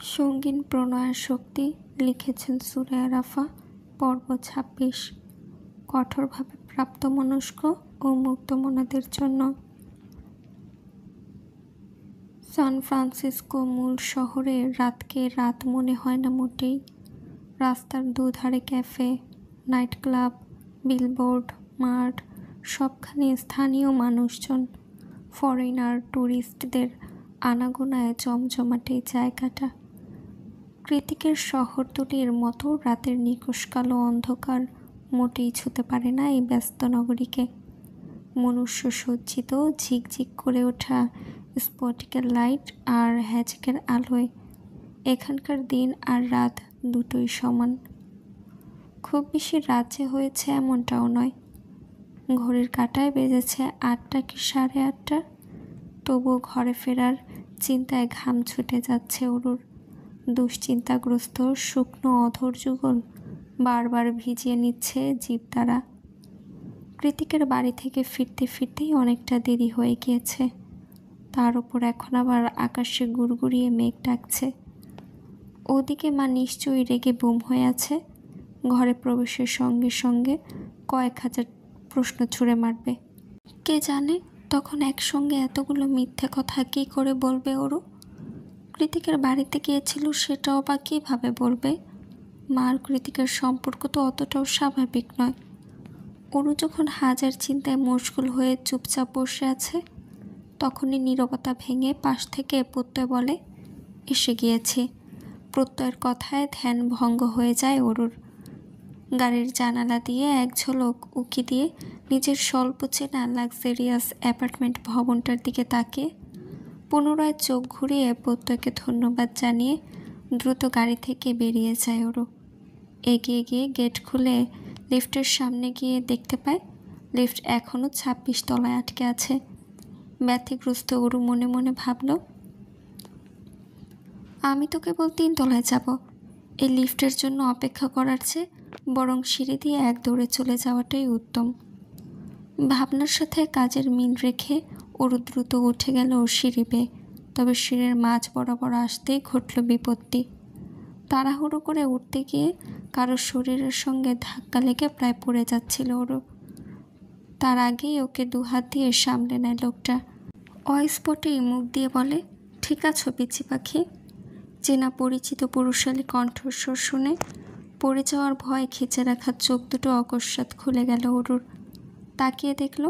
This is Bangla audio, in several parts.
সঙ্গীন প্রণয়ের শক্তি লিখেছেন সুরায়া রাফা। পর্ব ২৬। কঠোরভাবে প্রাপ্তমনস্ক ও মুক্তমনাদের জন্য। সান ফ্রান্সিসকো মূল শহরে রাতকে রাত মনে হয় না মোটেই। রাস্তার দুধারে ক্যাফে, নাইট ক্লাব, বিলবোর্ড, মাঠ, সবখানে স্থানীয় মানুষজন, ফরেনার, ট্যুরিস্টদের আনাগোনায় জমজমাটে জায়গাটা। কৃতিকের শহরতলির মতো রাতের নিকষ কালো অন্ধকার মোটেই ছুতে পারে না এই ব্যস্ত নগরীকে। মনুষ্য সজ্জিত ঝিকঝিক করে ওঠা স্ফটিকের লাইট আর হ্যাজকের আলোয় এখানকার দিন আর রাত দুটোই সমান। খুব বেশি রাত যে হয়েছে এমনটাও নয়। ঘড়ির কাঁটায় বেজেছে ৮টা কি ৮:৩০। তবুও ঘরে ফেরার চিন্তায় ঘাম ছুটে যাচ্ছে অরুর। দুশ্চিন্তাগ্রস্ত শুকনো অধর যুগল বারবার ভিজিয়ে নিচ্ছে জিভ দ্বারা। কৃতিকের বাড়ি থেকে ফিরতে ফিরতেই অনেকটা দেরি হয়ে গিয়েছে। তার উপর এখন আবার আকাশে গুড়গুড়িয়ে মেঘ ডাকছে। ওদিকে মা নিশ্চয়ই রেগে বুম হয়ে আছে। ঘরে প্রবেশের সঙ্গে সঙ্গে কয়েক হাজার প্রশ্ন ছুঁড়ে মারবে। কে জানে তখন একসঙ্গে এতগুলো মিথ্যে কথা কী করে বলবে ওরু। কৃতিকের বাড়িতে গিয়েছিল সেটাও বা কীভাবে বলবে। মার কৃতিকের সম্পর্ক তো অতটাও স্বাভাবিক নয়। অরু যখন হাজার চিন্তায় মশগুল হয়ে চুপচাপ বসে আছে, তখনই নীরবতা ভেঙে পাশ থেকে প্রত্যয় বলে, এসে গিয়েছি। প্রত্যয়ের কথায় ধ্যান ভঙ্গ হয়ে যায় অরুর। গাড়ির জানালা দিয়ে এক ঝলক উকি দিয়ে নিজের স্বল্প চেনা লাক্সারিয়াস অ্যাপার্টমেন্ট ভবনটার দিকে তাকিয়ে পুনরায় চোখ ঘুরিয়ে প্রত্যয়কে ধন্যবাদ জানিয়ে দ্রুত গাড়ি থেকে বেরিয়ে যায় ওরু। এগিয়ে গিয়ে গেট খুলে লিফটের সামনে গিয়ে দেখতে পায় লিফট এখনও ২৬ তলায় আটকে আছে। ব্যতিগ্রস্ত ওরু মনে মনে ভাবল, আমি তো কেবল ৩ তলায় যাব। এই লিফটের জন্য অপেক্ষা করার চেয়ে বরং সিঁড়ি দিয়ে এক দৌড়ে চলে যাওয়াটাই উত্তম। ভাবনার সাথে কাজের মিল রেখে ওরু দ্রুত উঠে গেল সিঁড়ি বেয়ে। তবে সিঁড়ির মাঝ বরাবর আসতেই ঘটল বিপত্তি। তাড়াহুড়ো করে উঠতে গিয়ে কারো শরীরের সঙ্গে ধাক্কা লেগে প্রায় পড়ে যাচ্ছিল ওরু। তার আগেই ওকে দুহাত দিয়ে সামলে নেয় লোকটা। অস্ফুটেই মুখ দিয়ে বলে, ঠিক আছো পিচি পাখি? চেনা পরিচিত পুরুষালী কণ্ঠস্বর শুনে পড়ে যাওয়ার ভয় খিচে রাখা চোখ দুটো অকস্মাৎ খুলে গেল অরুর। তাকিয়ে দেখল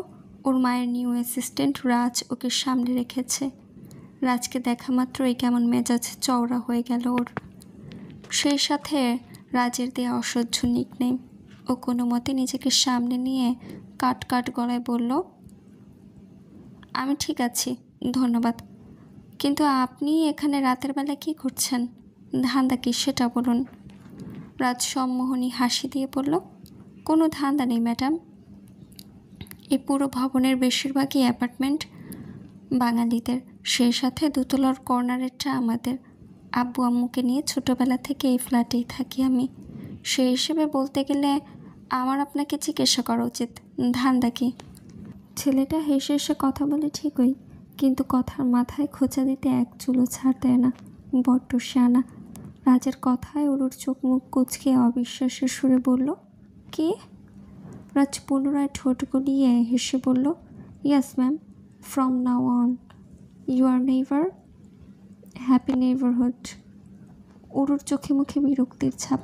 ওর মায়ের নিউ অ্যাসিস্ট্যান্ট রাজ ওকে সামনে রেখেছে। রাজকে দেখা মাত্রই কেমন মেজাজ চওড়া হয়ে গেল ওর। সেই সাথে রাজের দেয়া অসহ্য নিকনেম। ও কোনো মতে নিজেকে সামনে নিয়ে কাট কাট গলায় বলল, আমি ঠিক আছি, ধন্যবাদ। কিন্তু আপনি এখানে রাতের বেলা কি করছেন? ধান্দা কি সেটা বলুন। রাজ সম্মোহনী হাসি দিয়ে বলল, কোনো ধান্দা নেই ম্যাডাম। এই পুরো ভবনের বেশিরভাগই অ্যাপার্টমেন্ট বাঙালিদের, সেই সাথে দোতলার কর্নারেরটা আমাদের। আব্বু আম্মুকে নিয়ে ছোটোবেলা থেকে এই ফ্ল্যাটেই থাকি আমি। সেই হিসেবে বলতে গেলে আমার আপনাকে জিজ্ঞাসা করা উচিত, ধান্দা কি? ছেলেটা হেসে হেসে কথা বলে ঠিকই, কিন্তু কথার মাথায় খোঁচা দিতে এক চুলো ছাড় দেয় না। বড্ড শানা। রাজের কথায় ওর চোখ মুখ কুঁচকে অবিশ্বাসের সুরে বলল, কি? রাজ পুনরায় ঠোঁট গলিয়ে হেসে বলল, yes ma'am, from now on you are neighbour. Happy neighbourhood. ওর চোখে মুখে বিরক্তির ছাপ।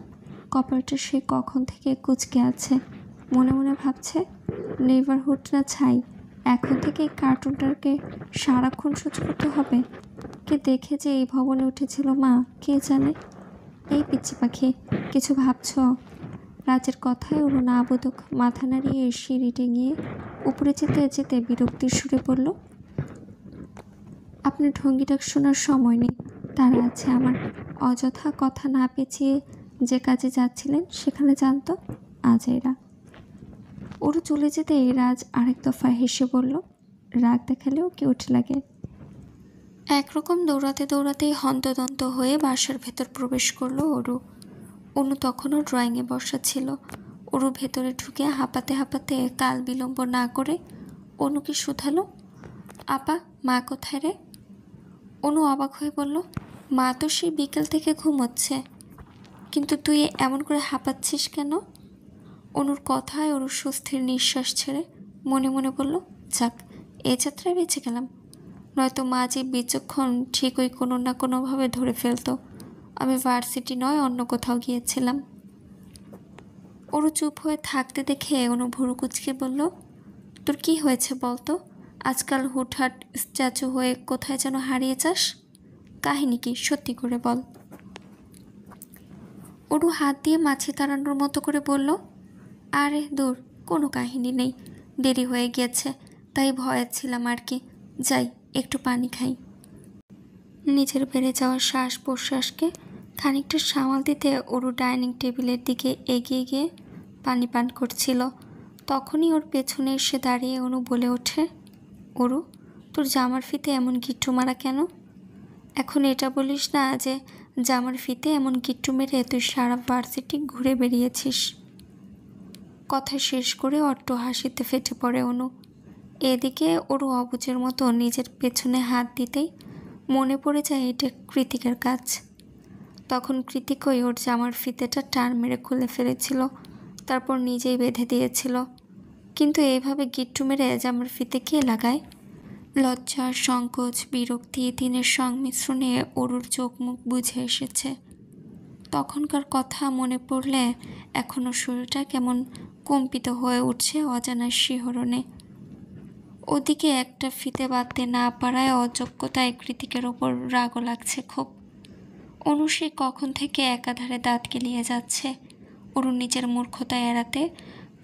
কপালটা সে কখন থেকে কুঁচকে আছে। মনে মনে ভাবছে, নেইবারহুড না ছাই, এখন থেকে এই কার্টুনটাকে সারাক্ষণ সহ্য করতে হবে। কে দেখে যে এই ভবনে উঠেছিল মা, কে জানে। এই পিচ্ছি পাখি, কিছু ভাবছ? রাজের কথায় ওর না বোধক মাথা নাড়িয়ে সিঁড়িতে গিয়ে উপরে যেতে যেতে বিরক্তির সুরে বলল, আপনার ঢঙ্গিটা শোনার সময় নেই, তারা আছে আমার। অযথা কথা না পেঁচিয়ে যে কাজে যাচ্ছিলেন সেখানে জানতো আজ এরা। ওরও চলে যেতে রাজ আরেক দফা হেসে বলল, রাগ দেখালেও কিউট লাগে। একরকম দৌড়াতে দৌড়াতেই হন্তদন্ত হয়ে বাসার ভেতর প্রবেশ করলো অরু। অনু তখনও ড্রয়িংয়ে বসা ছিল। অরু ভেতরে ঢুকে হাঁপাতে হাঁপাতে কাল বিলম্ব না করে অনুকে শুধালো, আপা মা কোথায় রে? অনু অবাক হয়ে বলল, মা তো সেই বিকেল থেকে ঘুমোচ্ছে, কিন্তু তুই এমন করে হাঁপাচ্ছিস কেন? অনুর কথায় ওর স্বস্তির নিঃশ্বাস ছেড়ে মনে মনে বলল, যাক, এ যাত্রায় বেঁচে গেলাম। নয়তো মা যে বিচক্ষণ, ঠিকই কোনো না কোনোভাবে ধরে ফেলতো আমি ভার্সিটি নয় অন্য কোথাও গিয়েছিলাম। ওরও চুপ হয়ে থাকতে দেখে অনু ভুরু কুচকে বলল, তোর কি হয়েছে বলতো? আজকাল হুটহাট স্ট্যাচু হয়ে কোথায় যেন হারিয়ে যাস। কাহিনী কি, সত্যি করে বল। ওরু হাত দিয়ে মাছি তাড়ানোর মতো করে বলল, আরে দূর, কোনো কাহিনী নেই, দেরি হয়ে গিয়েছে তাই ভয়ে ছিলাম আর কি। যাই, একটু পানি খাই। নিজের বেড়ে যাওয়ার শ্বাস প্রশ্বাসকে খানিকটা সামাল দিতে ওরু ডাইনিং টেবিলের দিকে এগিয়ে গিয়ে পানি পান করছিল। তখনই ওর পেছনে এসে দাঁড়িয়ে অনু বলে ওঠে, ওরু, তোর জামার ফিতে এমন গিট্টু মারা কেন? এখন এটা বলিস না যে জামার ফিতে এমন গিট্টু মেরে তুই সারা ভার্সিটি ঘুরে বেরিয়েছিস। কথা শেষ করে অট্ট হাসিতে ফেটে পড়ে অনু। এদিকে ওরু অবুঝের মতো নিজের পেছনে হাত দিতেই মনে পড়ে যায় এটা কৃতিকের কাজ। তখন কৃতিকই ওর জামার ফিতেটা টান মেরে খুলে ফেলেছিল, তারপর নিজেই বেঁধে দিয়েছিল। কিন্তু এইভাবে গিট্টু মেরে জামার ফিতে কে লাগায়? লজ্জা, সংকোচ, বিরক্তি, দিনের সংমিশ্রণে ওরুর চোখ মুখ বুঝে এসেছে। তখনকার কথা মনে পড়লে এখনও শরীরটা কেমন কম্পিত হয়ে উঠছে অজানার শিহরণে। ওদিকে একটা ফিতে বাঁধতে না পারায় অযোগ্যতায় কৃতিকের ওপর রাগও লাগছে খুব। অনু সে কখন থেকে একাধারে দাঁত গেলিয়ে যাচ্ছে। ওরু নিজের মূর্খতা এড়াতে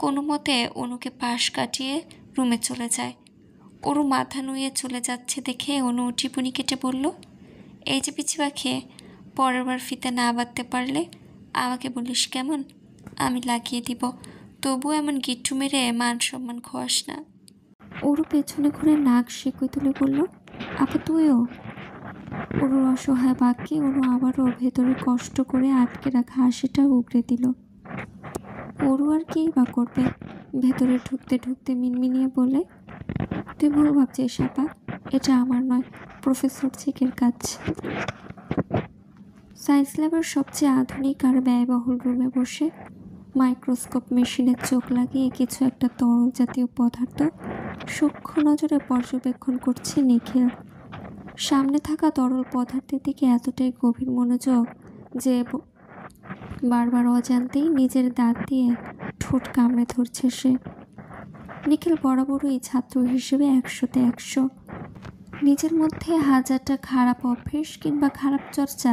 কোনো মতে অনুকে পাশ কাটিয়ে রুমে চলে যায়। ওরু মাথা নুয়ে চলে যাচ্ছে দেখে অনু টিপুনি কেটে বলল, এই যে পিছি পাখি, পরের বার ফিতে না বাঁধতে পারলে আমাকে বলিস কেমন? আমি লাগিয়ে দিব, তবু এমন গিট্টু মেরে মান সম্মান খোয়াস না। ওরু পেছনে ঘুরে নাক সেঁকুই তুলে বলল, আপা তুইও? ওরুর অসহায় বাক্যে ওরু আবারও ভেতরে কষ্ট করে আটকে রাখা হাসিটা উগড়ে দিল। ওরু আর কেই বা করবে? ভেতরে ঢুকতে ঢুকতে মিনমিনিয়ে বলে, তুই ভুল ভাবছিস আপা, এটা আমার নয়, প্রফেসর চেকের কাজ। সায়েন্স ল্যাবের সবচেয়ে আধুনিক আর ব্যয়বহুল রুমে বসে মাইক্রোস্কোপ মেশিনের চোখ লাগিয়ে কিছু একটা তরল জাতীয় পদার্থ সূক্ষ্ম নজরে পর্যবেক্ষণ করছে নিখিল। সামনে থাকা তরল পদার্থের দিকে এতটাই গভীর মনোযোগ যে বারবার অজান্তেই নিজের দাঁত দিয়ে ঠোঁট কামড়ে ধরছে সে। নিখিল বরাবরই ছাত্র হিসেবে 100-তে 100। নিজের মধ্যে হাজারটা খারাপ অভ্যেস কিংবা খারাপ চর্চা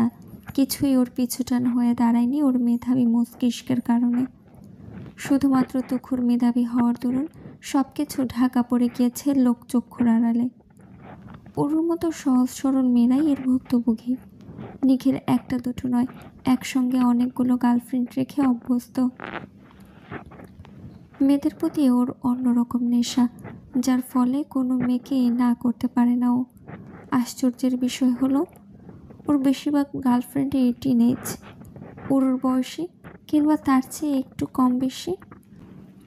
কিছুই ওর পিছুটান হয়ে দাঁড়ায়নি ওর মেধাবী মস্তিষ্কের কারণে। শুধুমাত্র তুখুর মেধাবী হওয়ার দরুন সব কিছু ঢাকা পড়ে গিয়েছে লোকচক্ষুর আড়ালে। ওর মতো সহজ সরল মেয়েরাই এর ভুক্তভোগী। নিখিল একটা দুটো নয়, একসঙ্গে অনেকগুলো গার্লফ্রেন্ড রেখে অভ্যস্ত। মেয়েদের প্রতি ওর অন্যরকম নেশা, যার ফলে কোনো মেয়েকেই না করতে পারে না ও। আশ্চর্যের বিষয় হলো ওর বেশিরভাগ গার্লফ্রেন্ডই টিনেজ, ওর বয়সী কিংবা তার চেয়ে একটু কম বেশি।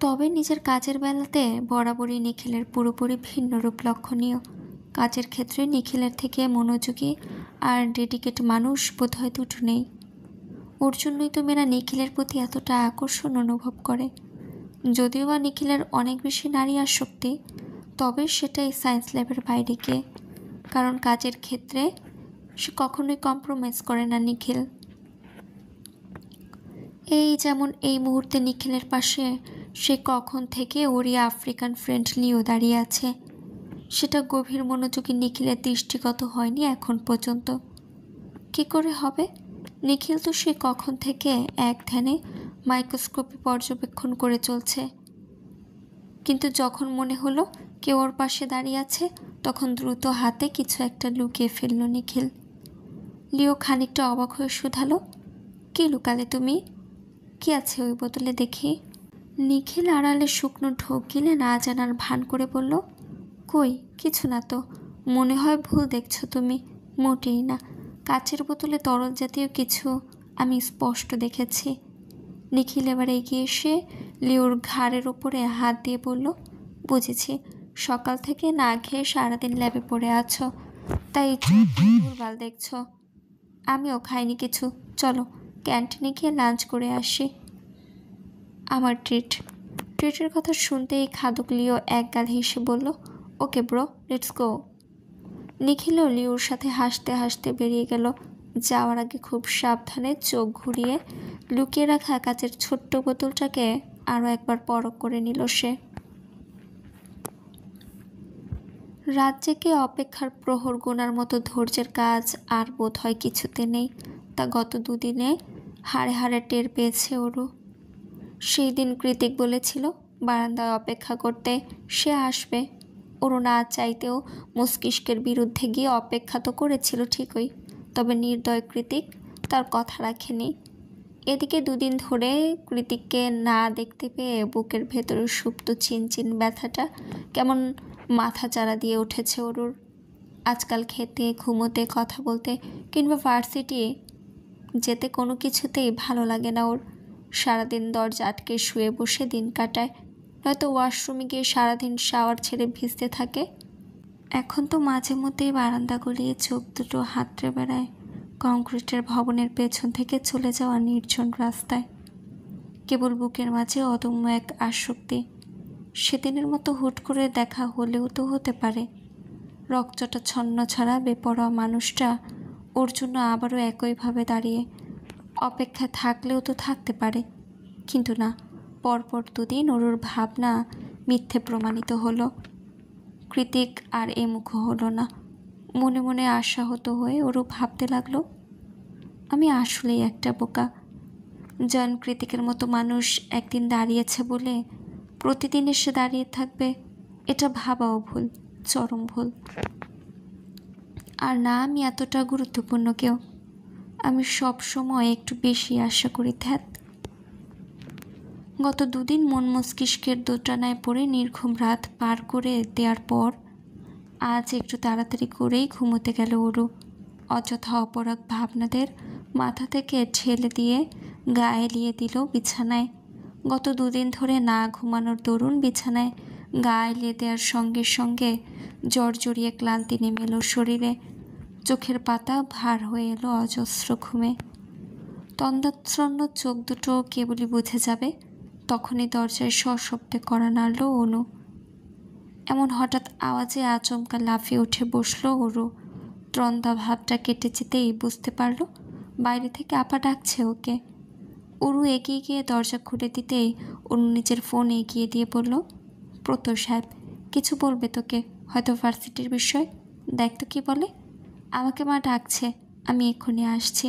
তবে নিজের কাজের বেলাতে বরাবরই নিখিলের পুরোপুরি ভিন্ন রূপ লক্ষণীয়। কাজের ক্ষেত্রে নিখিলের থেকে মনোযোগী আর ডেডিকেট মানুষ বোধহয় দুটো নেই। ওর জন্যই তো মেয়েরা নিখিলের প্রতি এতটা আকর্ষণ অনুভব করে। যদিও বা নিখিলের অনেক বেশি নারী আসক্তি, তবে সেটাই সায়েন্স ল্যাবের বাইরে গিয়ে, কারণ কাজের ক্ষেত্রে সে কখনোই কম্প্রোমাইজ করে না নিখিল। এই যেমন এই মুহূর্তে নিখিলের পাশে সে কখন থেকে ওরই আফ্রিকান ফ্রেন্ড লিও দাঁড়িয়ে আছে। সেটা গভীর মনোযোগী নিখিলের দৃষ্টিগত হয়নি এখন পর্যন্ত। কী করে হবে? নিখিল তো সে কখন থেকে এক ধ্যানে মাইক্রোস্কোপে পর্যবেক্ষণ করে চলছে। কিন্তু যখন মনে হলো কেউ ওর পাশে দাঁড়িয়ে আছে, তখন দ্রুত হাতে কিছু একটা লুকিয়ে ফেলল নিখিল। লিও খানিকটা অবাক হয়ে শুধালো, কী লুকালে তুমি? কি আছে ওই বোতলে দেখি? নিখিল আড়ালে শুকনো ঢোক গিলে না জানার ভান করে বলল, কই কিছু না তো, মনে হয় ভুল দেখছো তুমি। মোটেই না, কাচের বোতলে তরল জাতীয় কিছু আমি স্পষ্ট দেখেছি। নিখিল এবার এগিয়ে এসে লিওর ঘাড়ের ওপরে হাত দিয়ে বলল, বুঝেছি, সকাল থেকে না খেয়ে সারাদিন ল্যাবে পড়ে আছো, তাই ভুলভাল দেখছো। আমিও খাইনি কিছু, চলো ক্যান্টিনে গিয়ে লাঞ্চ করে আসি। আমার ট্রিটের কথা শুনতেই খাদক লিও একগাল হেসে বলল, ওকে ব্রো, লেটস গো। নিখিলও লিওর সাথে হাসতে হাসতে বেরিয়ে গেল। যাওয়ার আগে খুব সাবধানে চোখ ঘুরিয়ে লুকিয়ে রাখা কাচের ছোট্ট বোতলটাকে আরও একবার পরখ করে নিল সে। রাত জেগে অপেক্ষার প্রহর গোনার মতো ধৈর্যের কাজ আর বোধ হয় কিছুতে নেই, তা গত দুদিনে হাড়ে হাড়ে টের পেয়েছে ওরও। সেই দিন কৃতিক বলেছিল বারান্দায় অপেক্ষা করতে, সে আসবে। ওরও না চাইতেও মস্তিষ্কের বিরুদ্ধে গিয়ে অপেক্ষা তো করেছিল ঠিকই, তবে নির্দয় কৃতিক তার কথা রাখেনি। এদিকে দুদিন ধরে কৃতিককে না দেখতে পেয়ে বুকের ভেতরে সুপ্ত চিনচিন ব্যথাটা কেমন মাথা চাড়া দিয়ে উঠেছে ওরুর। আজকাল খেতে, ঘুমোতে, কথা বলতে কিংবা ভার্সিটি যেতে কোনো কিছুতেই ভালো লাগে না ওর। সারাদিন দরজা আটকে শুয়ে বসে দিন কাটায়, নয়তো ওয়াশরুমে গিয়ে সারাদিন শাওয়ার ছেড়ে ভিজতে থাকে। এখন তো মাঝে মধ্যেই বারান্দা গলিয়ে চোখ দুটো হাতড়ে বেড়ায় কংক্রিটের ভবনের পেছন থেকে চলে যাওয়া নির্জন রাস্তায়। কেবল বুকের মাঝে অদম্য এক আসক্তি। সেদিনের মতো হুট করে দেখা হলেও তো হতে পারে রক্তটা ছন্ন ছাড়া বেপরোয়া মানুষটা ওর জন্য আবারও একইভাবে দাঁড়িয়ে অপেক্ষায় থাকলেও তো থাকতে পারে। কিন্তু না, পরপর দুদিন ওর ভাবনা মিথ্যে প্রমাণিত হলো। কৃতিক আর মুখ হলো না। মনে মনে আশাহত হয়ে ওরও ভাবতে লাগলো, আমি আসলেই একটা বোকা। জন কৃতিকের মতো মানুষ একদিন দাঁড়িয়েছে বলে প্রতিদিন এসে দাঁড়িয়ে থাকবে, এটা ভাবাও ভুল, চরম ভুল। আর না, আমি এতটা গুরুত্বপূর্ণ কেউ। আমি সব সময় একটু বেশি আশা করি। ধ্যাত, গত দুদিন মন মস্তিষ্কের দোটানায় পড়ে নির্ঘুম রাত পার করে দেওয়ার পর আজ একটু তাড়াতাড়ি করেই ঘুমোতে গেল ওরও। অযথা অপরাগ ভাবনাদের মাথা থেকে ঠেলে দিয়ে গায়ে লিয়ে দিল বিছানায়। গত দুদিন ধরে না ঘুমানোর দরুন বিছানায় গায়ে লিয়ে দেওয়ার সঙ্গে সঙ্গে জড়জড়িয়ে ক্লান্তি নেমে এলো শরীরে। চোখের পাতা ভার হয়ে এলো অজস্র ঘুমে। তন্দ্রাচ্ছন্ন চোখ দুটো কেবলই বুঝে যাবে, তখনই দরজায় সশব্দে কড়া নাড়ল অনু। এমন হঠাৎ আওয়াজে আচমকা লাফিয়ে উঠে বসলো ওরও। ত্রন্দা ভাবটা কেটে যেতেই বুঝতে পারল বাইরে থেকে আপা ডাকছে ওকে। উরু এগিয়ে গিয়ে দরজা খুলে দিতেই অনু নিজের ফোন এগিয়ে দিয়ে বলল, প্রত্যয় সাহেব কিছু বলবে তোকে, হয়তো ভার্সিটির বিষয়। দেখ তো কি বলে। আমাকে মা ডাকছে, আমি এক্ষুনি আসছি।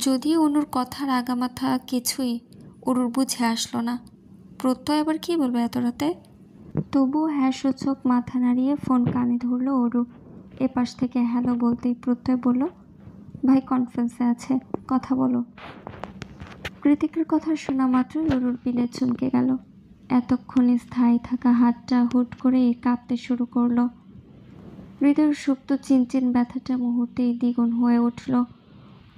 যদিও অনুর কথার আগামাথা কিছুই উরুর বুঝে আসলো না। প্রত্যয় আবার কি বলবে এত রাতে? তবুও হ্যাঁ সূচক মাথা নাড়িয়ে ফোন কানে ধরলো ওরু। এপাশ থেকে হ্যালো বলতেই প্রত্যয় বলল, ভাই কনফারেন্সে আছে, কথা বলো। কৃতিকের কথা শোনা মাত্রই ওরুর পিলে চমকে গেল। এতক্ষণে স্থায়ী থাকা হাতটা হুট করে কাঁপতে শুরু করলো। হৃদয়ের সুপ্ত চিনচিন ব্যথাটা মুহূর্তেই দ্বিগুণ হয়ে উঠল।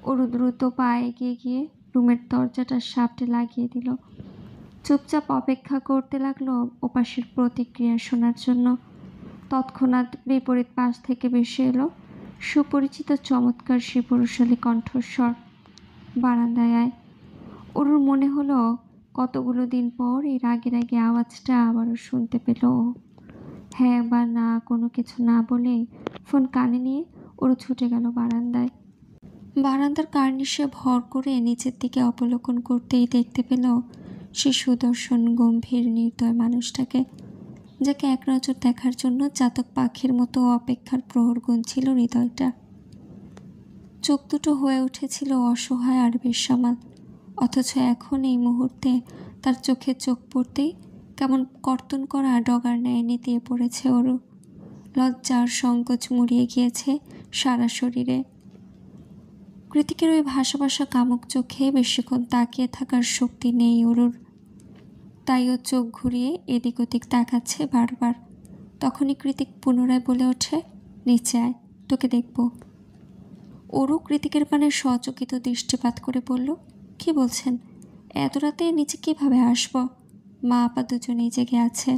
ওরু দ্রুত পা এগিয়ে গিয়ে রুমের দরজাটা সাপটে লাগিয়ে দিল। চুপচাপ অপেক্ষা করতে লাগলো ওপাশের প্রতিক্রিয়া শোনার জন্য। তৎক্ষণাৎ বিপরীত পাশ থেকে ভেসে এলো সুপরিচিত চমৎকার শিপুরুষালী কণ্ঠস্বর, বারান্দায় আয়। ওরুর মনে হলো কতগুলো দিন পর এই রাগে রাগে আওয়াজটা আবারও শুনতে পেল। হ্যাঁ বা না কোনো কিছু না বলে ফোন কানে নিয়ে ওরু ছুটে গেল বারান্দায়। বারান্দার কার্নিশে ভর করে নিচের দিকে অবলোকন করতেই দেখতে পেল সে সুদর্শন গম্ভীর নির্দয় মানুষটাকে, যাকে এক নজর দেখার জন্য চাতক পাখির মতো অপেক্ষার প্রহর গুনছিল হৃদয়টা। চোখ দুটো হয়ে উঠেছিল অসহায় আর বেসামাল, অথচ এখন এই মুহূর্তে তার চোখে চোখ পড়তেই কেমন কর্তন করা ডগার ন্যায় নেতিয়ে পড়েছে ওরও। লজ্জার সংকোচ মুড়িয়ে গিয়েছে সারা শরীরে। কৃতিকের ওই ভাসা ভাসা কামুক চোখে বেশিক্ষণ তাকিয়ে থাকার শক্তি নেই ওরুর, তাই ও চোখ ঘুরিয়ে এদিক ওদিক তাকাচ্ছে বারবার। তখনই কৃতিক পুনরায় বলে ওঠে, নিচে আয়, তোকে দেখব। ওরও কৃতিকের পানে সচকিত দৃষ্টিপাত করে বলল, কি বলছেন? এত রাতে নিচে কিভাবে আসব? মা আপা দুজনেই জেগে আছে।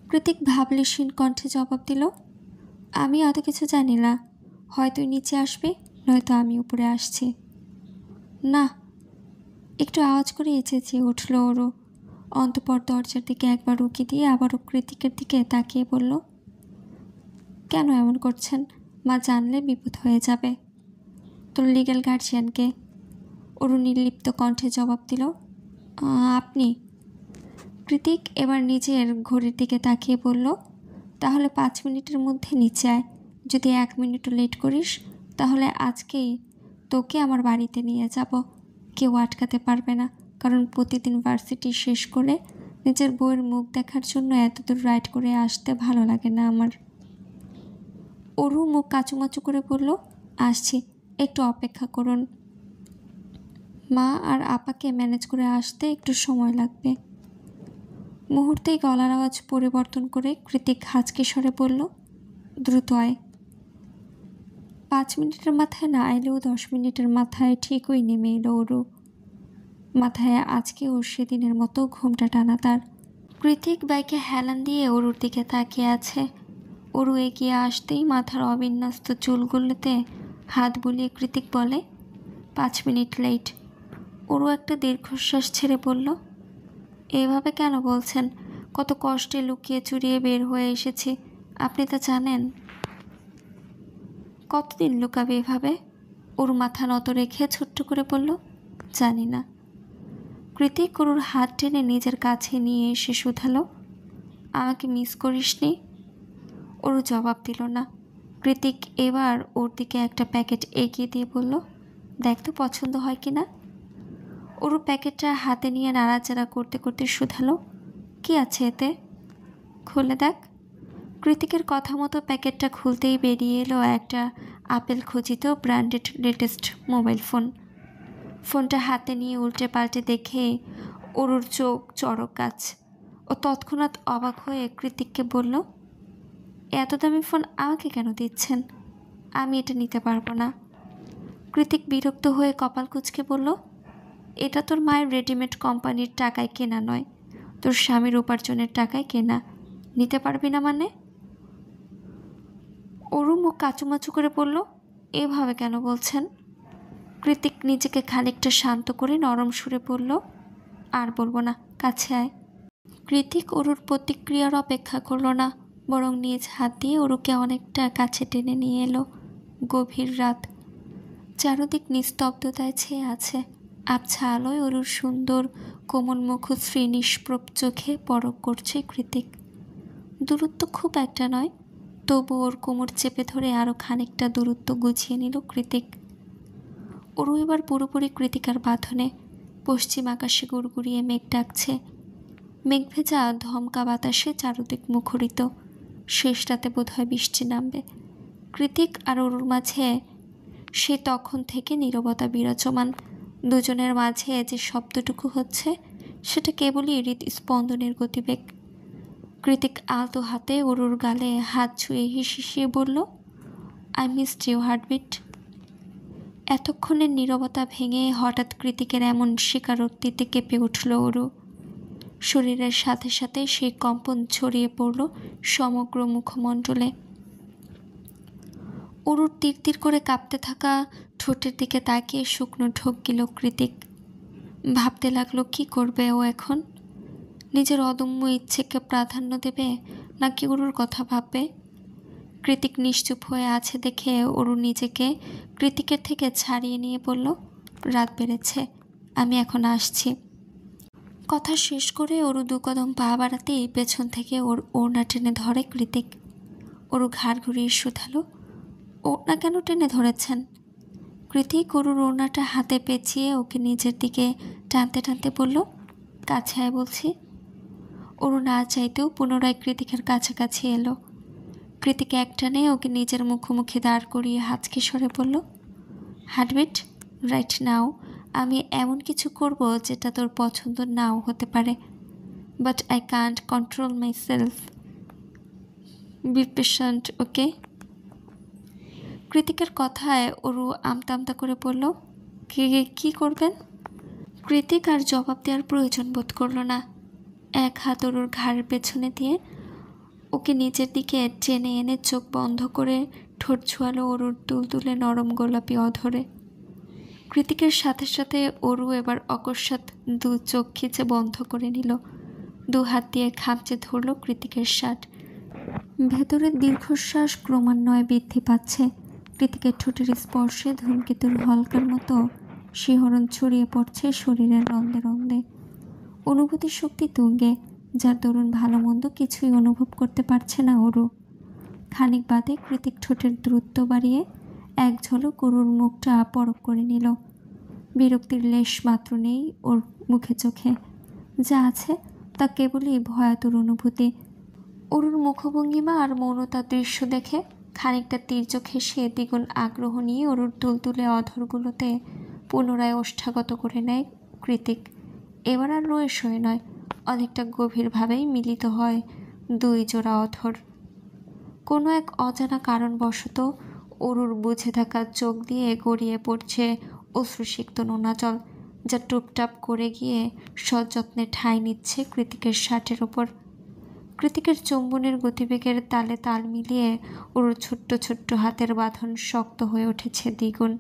কৃতিক ভাবলেশীন কণ্ঠে জবাব দিল, আমি অত কিছু জানি না, হয় তুই নিচে আসবি নয়তো আমি উপরে আসছি। না। একটু আওয়াজ করে চেঁচিয়ে উঠল ওরও। অন্তঃপর দরজার দিকে একবার উকি দিয়ে আবারও কৃতিকের দিকে তাকিয়ে বলল, কেন এমন করছেন? মা জানলে বিপদ হয়ে যাবে। তোর লিগ্যাল গার্জিয়ানকে? অরু নির্লিপ্ত কণ্ঠে জবাব দিল, আপনি? কৃতিক এবার নিজের ঘড়ির দিকে তাকিয়ে বলল, তাহলে 5 মিনিটের মধ্যে নিচে আয়। যদি 1 মিনিটও লেট করিস তাহলে আজকেই তোকে আমার বাড়িতে নিয়ে যাব। কেউ আটকাতে পারবে না, কারণ প্রতিদিন ভার্সিটি শেষ করে নিজের বউয়ের মুখ দেখার জন্য এতদূর রাইড করে আসতে ভালো লাগে না আমার। অরু মুখ কাচুমাচু করে বলল, আসছি, একটু অপেক্ষা করুন। মা আর আপাকে ম্যানেজ করে আসতে একটু সময় লাগবে। মুহূর্তেই গলার আওয়াজ পরিবর্তন করে কৃতিক হাঁচকে স্বরে বলল, দ্রুত আয়। 5 মিনিটের মাথায় না এলেও 10 মিনিটের মাথায় ঠিকই নেমে এলো অরু। মাথায় আজকেও সেদিনের মতো ঘুমটা টানা তার। কৃতিক বাইকে হেলান দিয়ে অরুর দিকে তাকিয়ে আছে। অরু এগিয়ে আসতেই মাথার অবিন্যস্ত চুলগুলোতে হাত বুলিয়ে কৃতিক বলে, 5 মিনিট লেট। অরু একটা দীর্ঘশ্বাস ছেড়ে বলল, এভাবে কেন বলছেন? কত কষ্টে লুকিয়ে চুরিয়ে বের হয়ে এসেছি, আপনি তা জানেন। কতদিন লুকাবে এভাবে? ওর মাথা নত রেখে ছোট্ট করে বলল, জানি না। কৃতিক অরুর হাত টেনে নিজের কাছে নিয়ে এসে শুধালো, আমাকে মিস করিসনি? অরু জবাব দিল না। কৃতিক এবার ওর দিকে একটা প্যাকেট এগিয়ে দিয়ে বলল, দেখ তো পছন্দ হয় কি না। অরু প্যাকেটটা হাতে নিয়ে নাড়াচাড়া করতে করতে শুধালো, কি আছে এতে? খুলে দেখ। কৃতিকের কথা মতো প্যাকেটটা খুলতেই বেরিয়ে এলো একটা আপেল খচিত ব্র্যান্ডেড লেটেস্ট মোবাইল ফোন। ফোনটা হাতে নিয়ে উল্টে পাল্টে দেখে অরুর চোখ চড়ক গাছ। ও তৎক্ষণাৎ অবাক হয়ে কৃতিককে বলল, এত দামি ফোন আমাকে কেন দিচ্ছেন? আমি এটা নিতে পারবো না। কৃতিক বিরক্ত হয়ে কপাল কুঁচকে বলল, এটা তোর মায়ের রেডিমেড কোম্পানির টাকায় কেনা নয়, তোর স্বামীর উপার্জনের টাকায় কেনা। নিতে পারবি না মানে? অরু মুখ কাচুমাচু করে বলল, এভাবে কেন বলছেন? কৃতিক নিজেকে খানিকটা শান্ত করে নরম সুরে বলল, আর বলবো না, কাছে আয়। কৃতিক অরুর প্রতিক্রিয়ার অপেক্ষা করল না, বরং নিজ হাত দিয়ে অরুকে অনেকটা কাছে টেনে নিয়ে এলো। গভীর রাত, চারদিক নিস্তব্ধতায় ছেয়ে আছে। আবছা আলোয় অরুর সুন্দর কোমল মুখশ্রী নিষ্প্রভ চোখে পরক করছে কৃতিক। দূরত্ব খুব একটা নয়, তবু ওর কোমর চেপে ধরে আরও খানিকটা দূরত্ব গুছিয়ে নিল কৃতিক। অরু এবার পুরোপুরি কৃতিকার বাঁধনে। পশ্চিম আকাশে গুড়গুড়িয়ে মেঘ ডাকছে। মেঘ ভেজা ধমকা বাতাসে চারদিক মুখরিত। শেষ রাতে বোধহয় বৃষ্টি নামবে। কৃতিক আর অরুর মাঝে সে তখন থেকে নীরবতা বিরাজমান। দুজনের মাঝে যে শব্দটুকু হচ্ছে সেটা কেবলই হৃদস্পন্দনের গতিবেগ। কৃতিক আলতো হাতে অরুর গালে হাত ছুঁয়ে হিসিয়ে বলল, আই মিসড ইউ হার্টবিট। এতক্ষণের নীরবতা ভেঙে হঠাৎ কৃতিকের এমন স্বীকারোক্তিতে কেঁপে উঠল অরু। শরীরের সাথে সাথে সেই কম্পন ছড়িয়ে পড়ল সমগ্র মুখমণ্ডলে। অরুর তীর তীর করে কাঁপতে থাকা ঠোঁটের দিকে তাকিয়ে শুকনো ঢোক গেল কৃতিক। ভাবতে লাগলো, কি করবে ও এখন? নিজের অদম্য ইচ্ছেকে প্রাধান্য দেবে নাকি অরুর কথা ভাববে? কৃতিক নিশ্চুপ হয়ে আছে দেখে অরু নিজেকে কৃতিকের থেকে ছাড়িয়ে নিয়ে বলল, রাত বেড়েছে, আমি এখন আসছি। কথা শেষ করে অরু 2 কদম পা বাড়াতেই পেছন থেকে ওর ওড়না টেনে ধরে কৃতিক। অরু ঘাড় ঘুরিয়ে শুধালো, ওড়না কেন টেনে ধরেছেন? কৃতিক অরুর ওড়নাটা হাতে পেঁচিয়ে ওকে নিজের দিকে টানতে টানতে বলল, কাছে আয় বলছি। অরু না চাইতেও পুনরায় কৃতিকের কাছাকাছি এলো। কৃতিক একটানে ওকে নিজের মুখোমুখি দাঁড় করিয়ে হাঁচকে স্বরে বলল, হার্টবিট, রাইট নাও আমি এমন কিছু করব যেটা তোর পছন্দ নাও হতে পারে, but I can't control myself. Be patient, okay? কৃতিকের কথায় অরু আমতা আমতা করে বলল, কি করবেন? কৃতিক আর জবাব দেওয়ার প্রয়োজন বোধ করল না। এক হাত অরুর ঘাড়ের পেছনে দিয়ে ওকে নিচের দিকে টেনে এনে চোখ বন্ধ করে ঠোঁট ছোঁয়ালো অরুর তুলতুলে নরম গোলাপি অধরে। কৃতিকের সাথে সাথে অরু এবার অকস্মাৎ দু চোখ খিচে বন্ধ করে নিল। দু হাত দিয়ে খামচে ধরল কৃতিকের শার্ট। ভেতরের দীর্ঘশ্বাস ক্রমান্বয়ে বৃদ্ধি পাচ্ছে। কৃতিকের ঠোঁটের স্পর্শে ধূমকেতুর হলকার মতো শিহরণ ছড়িয়ে পড়ছে শরীরের রন্ধে রন্ধে। অনুভূতির শক্তি তুঙ্গে, যার দরুন ভালো মন্দ কিছুই অনুভব করতে পারছে না অরু। খানিক বাদে কৃতিক ঠোঁটের দূরত্ব বাড়িয়ে এক ঝলক অরুর মুখটা পরখ করে নিল। বিরক্তির লেশ মাত্র নেই ওর মুখে চোখে, যা আছে তা কেবলই ভয়াতুর অনুভূতি। অরুর মুখভঙ্গিমা আর মৌনতার দৃশ্য দেখে খানিকটা তীর্যক হেসে দ্বিগুণ আগ্রহ নিয়ে অরুর তুলতুলে অধরগুলোতে পুনরায় ওষ্ঠাগত করে নেয় কৃতিক। এবার আর রয়ে শয়ে নয়, অনেকটা গভীরভাবেই মিলিত হয় দুই জোড়া অধর। কোনো এক অজানা কারণবশত অরুর বুঝে থাকা চোখ দিয়ে গড়িয়ে পড়ছে অশ্রুসিক্ত নোনা জল, যা টুপটাপ করে গিয়ে সযত্নে ঠাঁই নিচ্ছে কৃতিকের শার্টের ওপর। কৃতিকের চুম্বনের গতিবেগের তালে তাল মিলিয়ে ওর ছোট্ট ছোট্ট হাতের বাঁধন শক্ত হয়ে উঠেছে দ্বিগুণ।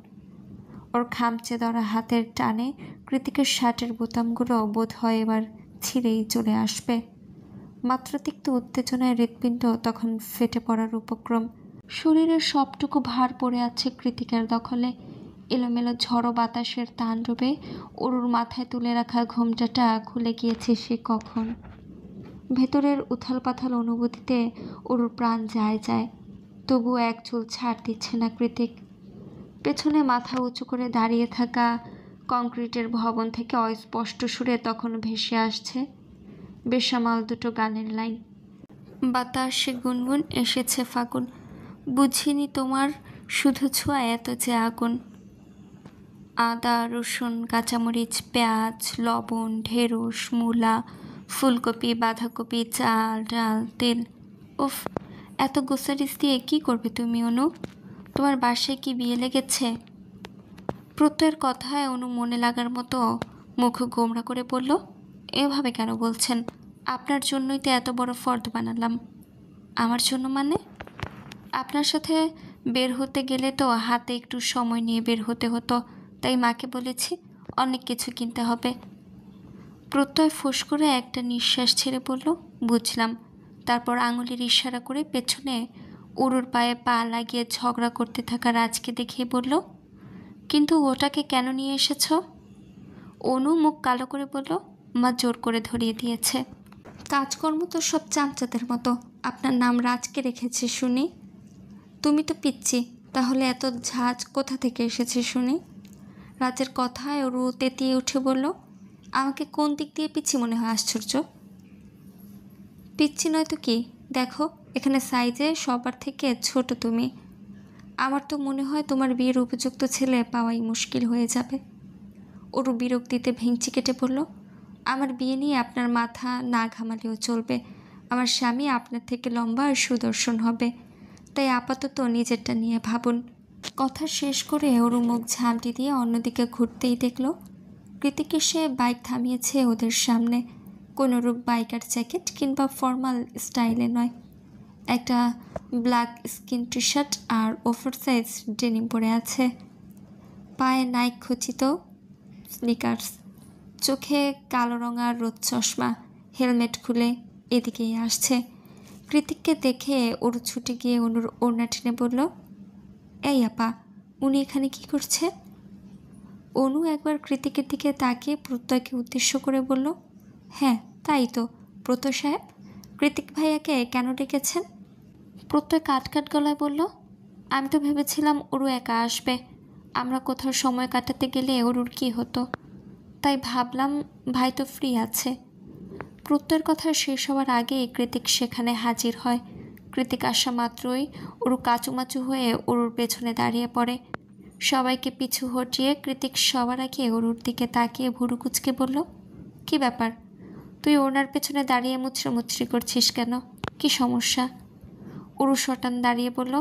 ওর খামচে ধরা হাতের টানে কৃতিকের শার্টের বোতামগুলো বোধ হয় এবার ছিঁড়েই চলে আসবে। মাত্রাতিক্ত উত্তেজনায় হৃৎপিণ্ড তখন ফেটে পড়ার উপক্রম। শরীরের সবটুকু ভার পড়ে আছে কৃতিকের দখলে। এলোমেলো ঝড়ো বাতাসের তাণ্ডবে অরুর মাথায় তুলে রাখা ঘোমটাটা খুলে গিয়েছে সে কখন। ভেতরের উথাল পাথাল অনুভূতিতে অরুর প্রাণ যায় যায়, তবুও এক চুল ছাড় দিচ্ছে না কৃতিক। পেছনে মাথা উঁচু করে দাঁড়িয়ে থাকা কংক্রিটের ভবন থেকে অস্পষ্ট সুরে তখন ভেসে আসছে বেসামাল দুটো গানের লাইন। বাতাসে গুনগুন এসেছে ফাগুন, বুঝিনি তোমার শুধু ছোঁয়া এত যে আগুন। আদা, রসুন, কাঁচামরিচ, পেঁয়াজ, লবণ, ঢেঁড়স, মূলা, ফুলকপি, বাঁধাকপি, চাল, ডাল, তেল। উফ, এত গোসারিস দিয়ে কী করবে তুমি অনু? তোমার বাসায় কি বিয়ে লেগেছে? প্রত্যয়ের কথায় অনু মনে লাগার মতো মুখ গোমড়া করে বলল, এভাবে কেন বলছেন? আপনার জন্যই তো এত বড় ফর্দ বানালাম। আমার জন্য মানে? আপনার সাথে বের হতে গেলে তো হাতে একটু সময় নিয়ে বের হতে হতো, তাই মাকে বলেছি অনেক কিছু কিনতে হবে। প্রত্যয় ফোঁস করে একটা নিঃশ্বাস ছেড়ে বলল, বুঝলাম। তারপর আঙুলের ইশারা করে পেছনে অরুর পায়ে পা লাগিয়ে ঝগড়া করতে থাকা রাজকে দেখিয়ে বলল, কিন্তু ওটাকে কেন নিয়ে এসেছ? অনু মুখ কালো করে বলল, মা জোর করে ধরিয়ে দিয়েছে। কাজকর্ম তো সব চামচাদের মতো, আপনার নাম রাজকে রেখেছে শুনি। তুমি তো পিচ্ছি, তাহলে এত ঝাঁজ কোথা থেকে এসেছে শুনি? রাজের কথায় অরু তেতিয়ে উঠে বলল, আমাকে কোন দিক দিয়ে পিচ্ছি মনে হয় আশ্চর্য? পিচ্ছি নয় তো কি, দেখো এখানে সাইজে সবার থেকে ছোট তুমি। আমার তো মনে হয় তোমার বিয়ের উপযুক্ত ছেলে পাওয়াই মুশকিল হয়ে যাবে। অরু বিরক্তিতে ভেঙচি কেটে বলল, আমার বিয়ে নিয়ে আপনার মাথা না ঘামালেও চলবে। আমার স্বামী আপনার থেকে লম্বা আর সুদর্শন হবে, তাই আপাতত নিজেরটা নিয়ে ভাবুন। কথা শেষ করে অরু মুখ ঝামটি দিয়ে অন্যদিকে ঘুরতেই দেখল কৃতিক এসে বাইক থামিয়েছে ওদের সামনে। কোনোরূপ বাইকার জ্যাকেট কিংবা ফর্মাল স্টাইলে নয়, একটা ব্ল্যাক স্কিন টি শার্ট আর ওভারসাইজ ডেনিম পরে আছে। পায়ে নাইক খচিত স্নিকার্স, চোখে কালো রঙা রোদ চশমা, হেলমেট খুলে এদিকেই আসছে। কৃতিককে দেখে ওর ছুটে গিয়ে অনুর ওড়না টেনে বলল, এই আপা, উনি এখানে কি করছে? অনু একবার কৃতিকের দিকে তাকিয়ে প্রত্যয়কে উদ্দেশ্য করে বলল, হ্যাঁ তাই তো প্রত্যয় সাহেব, কৃতিক ভাইয়াকে কেন ডেকেছেন? প্রত্যয় কাট কাট গলায় বলল, আমি তো ভেবেছিলাম ওরু একা আসবে, আমরা কোথাও সময় কাটাতে গেলে ওরুর কী হতো, তাই ভাবলাম ভাই তো ফ্রি আছে। প্রত্যয়ের কথা শেষ হওয়ার আগে কৃতিক সেখানে হাজির হয়। কৃতিক আসা মাত্রই ওরু কাচুমাচু হয়ে ওরুর পেছনে দাঁড়িয়ে পড়ে। সবাইকে পিছু হটিয়ে কৃতিক সবার আগে ওরুর দিকে তাকিয়ে ভুরু কুচকে বলল, কি ব্যাপার, তুই ওনার পেছনে দাঁড়িয়ে মুচড়ি করছিস কেন? কি সমস্যা? ওরু শটান দাঁড়িয়ে বলল,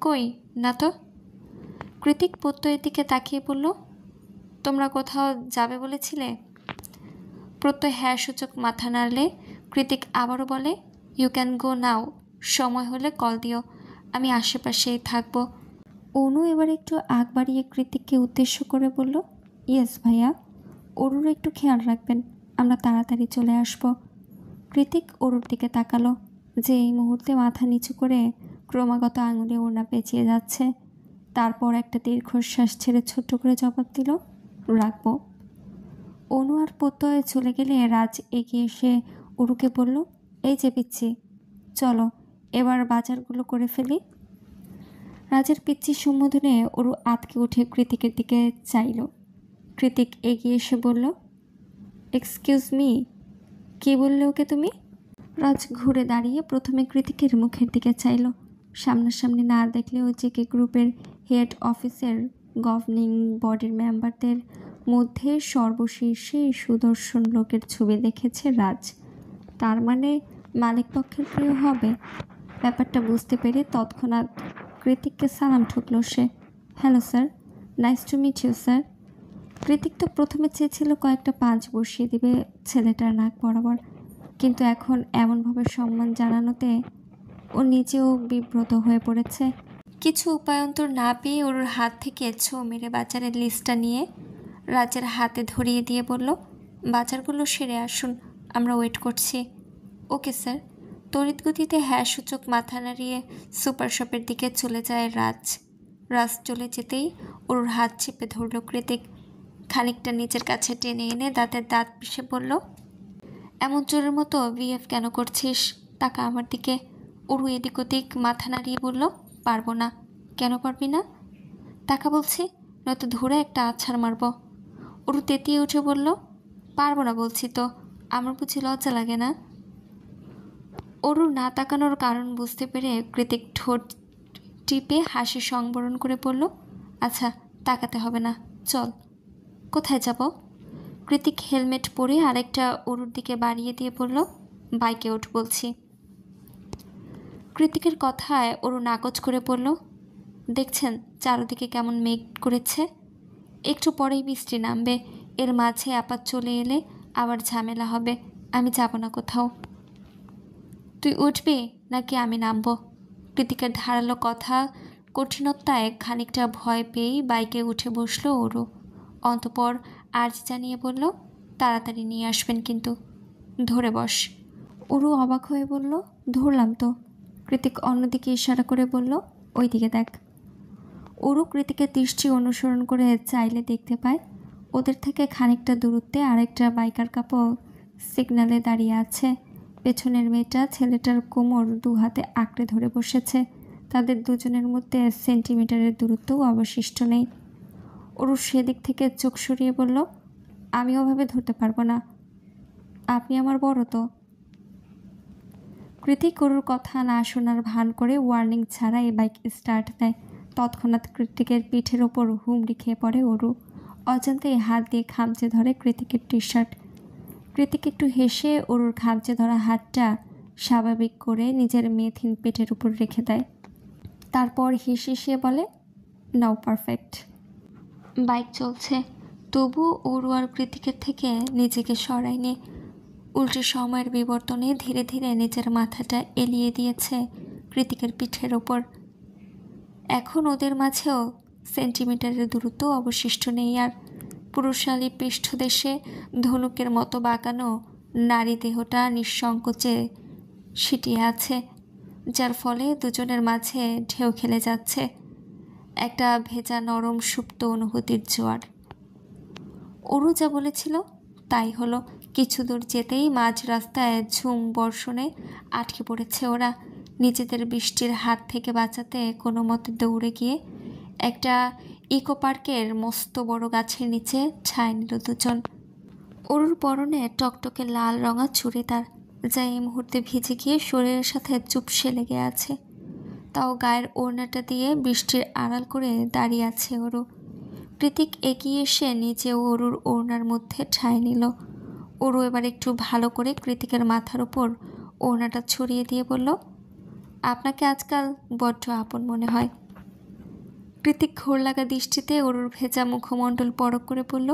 কই না তো। কৃতিক প্রত্যয়ের দিকে তাকিয়ে বলল, তোমরা কোথাও যাবে বলেছিলে? প্রত্যয় হ্যাঁ সূচক মাথা নাড়লে কৃতিক আবারও বলে, ইউ ক্যান গো নাও। সময় হলে কল দিও, আমি আশেপাশেই থাকবো। অনু এবার একটু আগ বাড়িয়ে কৃতিককে উদ্দেশ্য করে বলল, ইয়েস ভাইয়া। অরুর একটু খেয়াল রাখবেন, আমরা তাড়াতাড়ি চলে আসব। কৃতিক অরুর দিকে তাকালো, যে এই মুহূর্তে মাথা নিচু করে ক্রমাগত আঙুলে ওড়না পেঁচিয়ে যাচ্ছে। তারপর একটা দীর্ঘশ্বাস ছেড়ে ছোট্ট করে জবাব দিল, রাখবো। অনু আর প্রত্যয়ে চলে গেলে রাজ এগিয়ে এসে অরুকে বলল, এই যে পিচ্ছি, চলো এবার বাজারগুলো করে ফেলি। রাজের পিচ্ছির সম্বোধনে অরু আতকে উঠে কৃতিকের দিকে চাইল। কৃতিক এগিয়ে এসে বলল, এক্সকিউজ মি, কী বললে ওকে তুমি? রাজ ঘুরে দাঁড়িয়ে প্রথমে কৃতিকের মুখের দিকে চাইল। সামনাসামনি না দেখলেও জেকে গ্রুপের হেড অফিসের গভর্নিং বডির মেম্বারদের মধ্যে সর্বশীর্ষে সুদর্শন লোকের ছবি দেখেছে রাজ। তার মানে মালিকপক্ষের প্রিয় হবে। ব্যাপারটা বুঝতে পেরে তৎক্ষণাৎ কৃতিককে সালাম ঠুকল সে। Hello sir, nice to meet you sir. Kritik তো প্রথমে চেয়েছিল কয়েকটা পাঁচ বসিয়ে দিবে ছেলেটার নাক বরাবর, কিন্তু এখন এমনভাবে সম্মান জানানোতে ও নিজেও বিব্রত হয়ে পড়েছে। কিছু উপায়ন্তর না পেয়ে ওর হাত থেকে ছো মেরে বাজারের লিস্টটা নিয়ে রাজের হাতে ধরিয়ে দিয়ে বলল, বাজারগুলো সেরে আসুন, আমরা ওয়েট করছি। Okay sir. তড়িৎ গতিতে হ্যাঁ সূচক মাথা নাড়িয়ে সুপার শপের দিকে চলে যায় রাজ। রাজ চলে যেতেই ওর হাত চেপে ধরল কৃতিক। খানিকটা নিজের কাছে টেনে এনে দাঁতের দাঁত পিষে বলল, এমন জোরের মতো বিহেভ কেন করছিস? তাকা আমার দিকে। ওরু এদিক ওদিক মাথা নাড়িয়ে বলল, পারবো না। কেন পারবি না? তাকা বলছি, নয়তো ধরে একটা আছাড় মারব। ওরু তেতিয়ে উঠে বলল, পারবো না বলছি তো, আমার বুঝি লজ্জা লাগে না? ওরুর না তাকানোর কারণ বুঝতে পেরে কৃতিক ঠোঁট টিপে হাসি সংবরণ করে বলল, আচ্ছা তাকাতে হবে না, চল। কোথায় যাব? কৃতিক হেলমেট পরে আরেকটা অরুর দিকে বাড়িয়ে দিয়ে বলল, বাইকে ওঠ বলছি। কৃতিকের কথায় অরু নাকচ করে বলল, দেখছেন চারদিকে কেমন মেঘ করেছে, একটু পরেই বৃষ্টি নামবে। এর মাঝে আপাত চলে এলে আবার ঝামেলা হবে। আমি যাব না কোথাও। তুই উঠবি নাকি আমি নামবো? কৃতিকের ধারালো কথা কঠিনতায় খানিকটা ভয় পেয়েই বাইকে উঠে বসলো অরু। অন্তঃপর আর্জ জানিয়ে বলল, তাড়াতাড়ি নিয়ে আসবেন কিন্তু, ধরে বস। অরু অবাক হয়ে বলল, ধরলাম তো। কৃতিক অন্যদিকে ইশারা করে বলল, ওই দিকে দেখ। অরু কৃতিকের দৃষ্টি অনুসরণ করে চাইলে দেখতে পায় ওদের থেকে খানিকটা দূরত্বে আরেকটা বাইকার কাপড় সিগন্যালে দাঁড়িয়ে আছে। পেছনের মেয়েটা ছেলেটার কোমর দু হাতে আঁকড়ে ধরে বসেছে। তাদের দুজনের মধ্যে সেন্টিমিটারের দূরত্বও অবশিষ্ট নেই। অরু সেদিক থেকে চোখ সরিয়ে বলল, আমি ওভাবে ধরতে পারবো না, আপনি আমার বড় তো। কৃতিক অরুর কথা না শোনার ভান করে ওয়ার্নিং ছাড়া এই বাইক স্টার্ট দেয়। তৎক্ষণাৎ কৃতিকের পিঠের ওপর হুমড়ি খেয়ে পড়ে অরু। অজান্তেই হাত দিয়ে খামচে ধরে কৃতিকের টি শার্ট। কৃতিক একটু হেসে অরুর খামচে ধরা হাতটা স্বাভাবিক করে নিজের মেথিন পেটের উপর রেখে দেয়। তারপর হিসিয়ে বলে, নাও পারফেক্ট। বাইক চলছে, তবু অরু আর কৃতিকের থেকে নিজেকে সরায়নি। উল্টে সময়ের বিবর্তনে ধীরে ধীরে নিজের মাথাটা এলিয়ে দিয়েছে কৃতিকের পিঠের ওপর। এখন ওদের মাঝেও সেন্টিমিটারের দূরত্ব অবশিষ্ট নেই আর। পুরুষালী পৃষ্ঠদেশে ধনুকের মতো বাঁকানো নারী দেহটা নিঃসংকোচে সিটিয়ে আছে, যার ফলে দুজনের মাঝে ঢেউ খেলে যাচ্ছে একটা ভেজা নরম সুপ্ত অনুভূতির জোয়ার। অরু যা বলেছিল তাই হলো। কিছু দূর যেতেই মাঝ রাস্তায় ঝুম বর্ষণে আটকে পড়েছে ওরা। নিজেদের বৃষ্টির হাত থেকে বাঁচাতে কোনো মতে দৌড়ে গিয়ে একটা ইকো পার্কের মস্ত বড় গাছের নিচে ছায় নিল দুজন। অরুর পরনে টকটকে লাল রঙা চুড়িদার, যা এই মুহূর্তে ভিজে গিয়ে শরীরের সাথে চুপসে লেগে আছে। তাও গায়ের ওড়নাটা দিয়ে বৃষ্টির আড়াল করে দাঁড়িয়ে আছে অরু। কৃতিক এগিয়ে এসে নিজেও অরুর ওড়নার মধ্যে ঠাঁই নিল। অরু এবার একটু ভালো করে কৃতিকের মাথার উপর ওড়নাটা ছড়িয়ে দিয়ে বলল, আপনাকে আজকাল বড্ড আপন মনে হয়। কৃতিক ঘোর লাগা দৃষ্টিতে অরুর ভেজা মুখমণ্ডল পরখ করে বলল,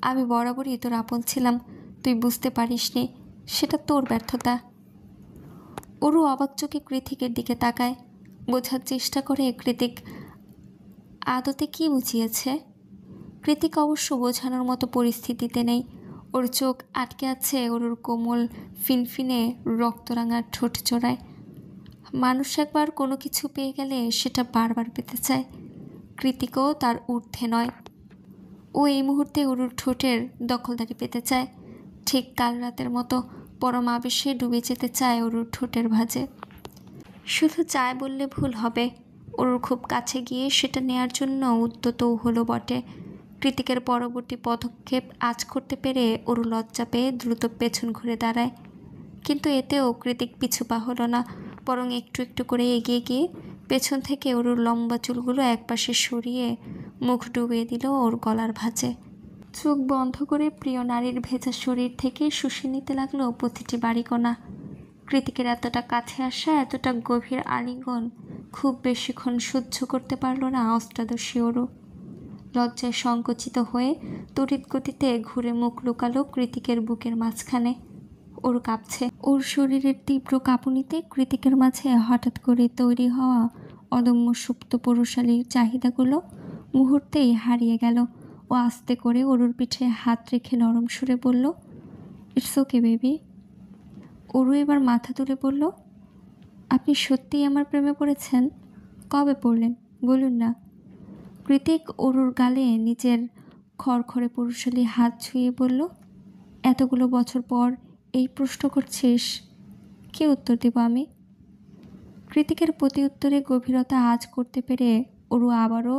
আমি বরাবরই তোর আপন ছিলাম, তুই বুঝতে পারিসনি, সেটা তোর ব্যর্থতা। অরু অবাক চোখে কৃতিকের দিকে তাকায়, বোঝার চেষ্টা করে কৃতিক আদতে কি বুঝিয়েছে। কৃতিক অবশ্য বোঝানোর মতো পরিস্থিতিতে নেই। ওর চোখ আটকে আছে অরুর কোমল ফিনফিনে রক্তরাঙা ঠোঁট জোড়ায়। মানুষ একবার কোনো কিছু পেয়ে গেলে সেটা বারবার পেতে চায়। কৃতিকও তার ঊর্ধ্বে নয়। ও এই মুহূর্তে অরুর ঠোঁটের দখলদারি পেতে চায়, ঠিক কাল রাতের মতো পরম আবেশে ডুবে যেতে চায় অরুর ঠোঁটের ভাঁজে। শুধু চায় বললে ভুল হবে, অরুর খুব কাছে গিয়ে সেটা নেয়ার জন্য উদ্যতও হলো বটে। কৃতিকের পরবর্তী পদক্ষেপ আঁচ করতে পেরে অরু লজ্জা পেয়ে দ্রুত পেছন ঘুরে দাঁড়ায়, কিন্তু এতেও কৃতিক পিছু পা হলো না, বরং একটু একটু করে এগিয়ে গিয়ে পেছন থেকে অরুর লম্বা চুলগুলো একপাশে সরিয়ে মুখ ডুবিয়ে দিল ওর গলার ভাঁজে। চোখ বন্ধ করে প্রিয় নারীর ভেজা শরীর থেকে শুষে নিতে লাগলো প্রতিটি বাড়িকণা। কৃতিকের এতটা কাছে আসা, এতটা গভীর আলিঙ্গন খুব বেশিক্ষণ সহ্য করতে পারল না অষ্টাদশী অরু। লজ্জায় সংকুচিত হয়ে তড়িৎ গতিতে ঘুরে মুখ লুকালো কৃতিকের বুকের মাঝখানে। ওর কাঁপছে। ওর শরীরের তীব্র কাঁপুনিতে কৃতিকের মাঝে হঠাৎ করে তৈরি হওয়া অদম্য সুপ্ত পুরুষালীর চাহিদাগুলো মুহূর্তেই হারিয়ে গেল। ও আস্তে করে অরুর পিঠে হাত রেখে নরম সুরে বলল, ইটস ওকে বেবি। অরু এবার মাথা তুলে বলল, আপনি সত্যিই আমার প্রেমে পড়েছেন? কবে পড়লেন বলুন না। কৃতিক অরুর গালে নিজের খড়খড়ে পুরুষালী হাত ছুঁয়ে বলল, এতগুলো বছর পর এই প্রশ্ন করছিস, কি উত্তর দেব আমি? কৃতিকের প্রতি উত্তরে গভীরতা আঁচ করতে পেরে অরু আবারও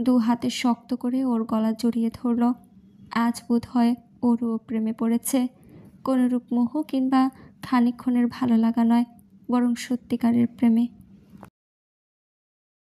দু হাতে শক্ত করে ওর গলা জড়িয়ে ধরল। আজ বোধ হয় অরুও প্রেমে পড়েছে। কোনোরূপ মোহ কিংবা খানিকক্ষণের ভালো লাগা নয়, বরং সত্যিকারের প্রেমে।